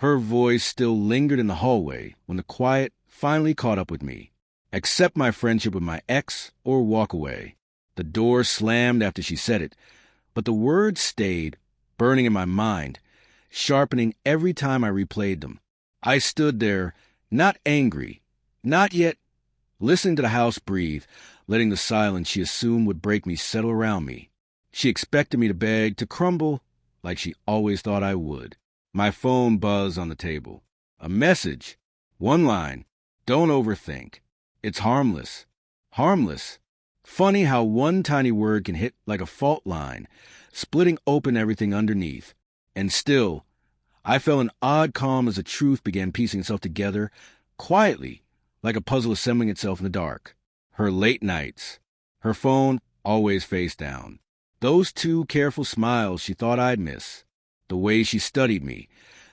Her voice still lingered in the hallway when the quiet finally caught up with me. Accept my friendship with my ex or walk away. The door slammed after she said it, but the words stayed, burning in my mind, sharpening every time I replayed them. I stood there, not angry, not yet, listening to the house breathe, letting the silence she assumed would break me settle around me. She expected me to beg, to crumble, like she always thought I would. My phone buzzed on the table. A message. One line. Don't overthink. It's harmless. Harmless. Funny how one tiny word can hit like a fault line, splitting open everything underneath. And still, I felt an odd calm as the truth began piecing itself together, quietly, like a puzzle assembling itself in the dark. Her late nights. Her phone always face down. Those two careful smiles she thought I'd miss. The way she studied me,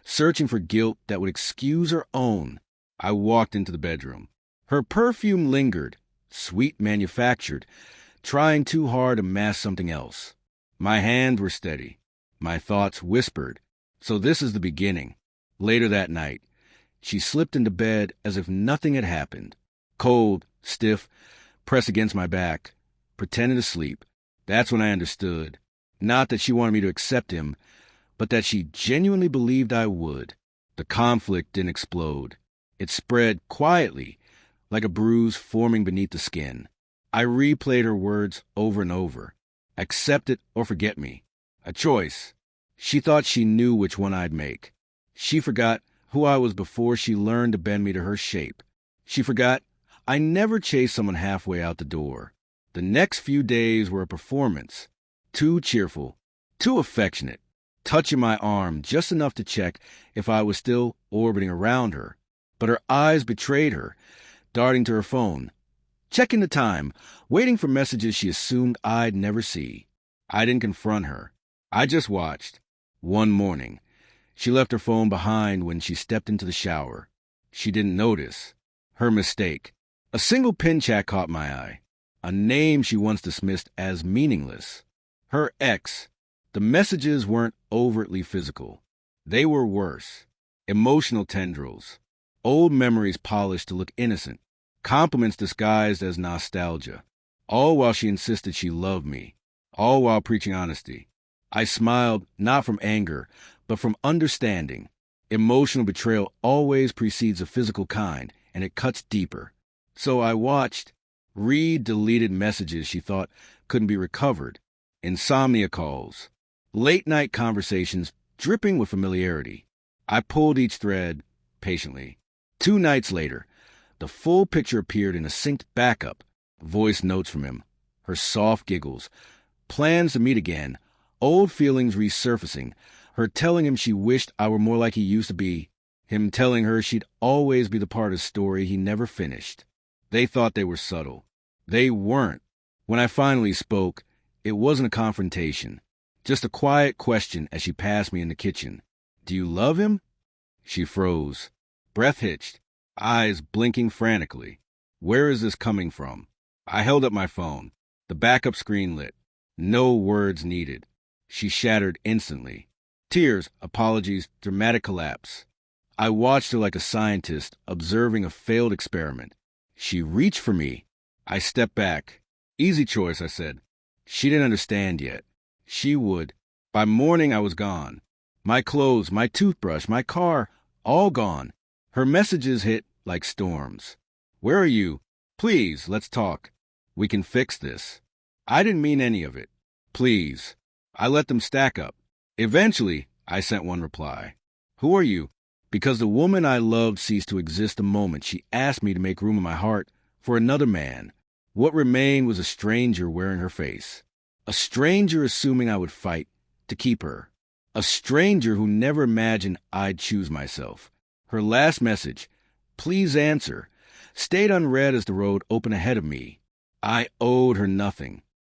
searching for guilt that would excuse her own. I walked into the bedroom. Her perfume lingered, sweet manufactured, trying too hard to mask something else. My hands were steady. My thoughts whispered. So this is the beginning. Later that night, she slipped into bed as if nothing had happened. Cold, stiff, pressed against my back, pretending to sleep. That's when I understood. Not that she wanted me to accept him, but that she genuinely believed I would. The conflict didn't explode. It spread quietly, like a bruise forming beneath the skin. I replayed her words over and over. Accept it or forget me. A choice. She thought she knew which one I'd make. She forgot who I was before she learned to bend me to her shape. She forgot I never chased someone halfway out the door. The next few days were a performance. Too cheerful, too affectionate, touching my arm just enough to check if I was still orbiting around her. But her eyes betrayed her, darting to her phone, checking the time, waiting for messages she assumed I'd never see. I didn't confront her. I just watched. One morning, she left her phone behind when she stepped into the shower. She didn't notice. Her mistake. A single pin chat caught my eye. A name she once dismissed as meaningless. Her ex. The messages weren't overtly physical. They were worse. Emotional tendrils. Old memories polished to look innocent. Compliments disguised as nostalgia. All while she insisted she loved me. All while preaching honesty. I smiled, not from anger, but from understanding. Emotional betrayal always precedes a physical kind, and it cuts deeper. So I watched, read deleted messages she thought couldn't be recovered, insomnia calls, late-night conversations dripping with familiarity. I pulled each thread patiently. 2 nights later, the full picture appeared in a synced backup, voice notes from him, her soft giggles, plans to meet again, old feelings resurfacing, her telling him she wished I were more like he used to be, him telling her she'd always be the part of the story he never finished. They thought they were subtle. They weren't. When I finally spoke, it wasn't a confrontation, just a quiet question as she passed me in the kitchen. Do you love him? She froze, breath hitched, eyes blinking frantically. Where is this coming from? I held up my phone. The backup screen lit. No words needed. She shattered instantly. Tears, apologies, dramatic collapse. I watched her like a scientist observing a failed experiment. She reached for me. I stepped back. Easy choice, I said. She didn't understand yet. She would. By morning, I was gone. My clothes, my toothbrush, my car, all gone. Her messages hit like storms. Where are you? Please, let's talk. We can fix this. I didn't mean any of it. Please. I let them stack up. Eventually, I sent one reply. Who are you? Because the woman I loved ceased to exist the moment she asked me to make room in my heart for another man. What remained was a stranger wearing her face. A stranger assuming I would fight to keep her. A stranger who never imagined I'd choose myself. Her last message, please answer, stayed unread as the road opened ahead of me. I owed her nothing.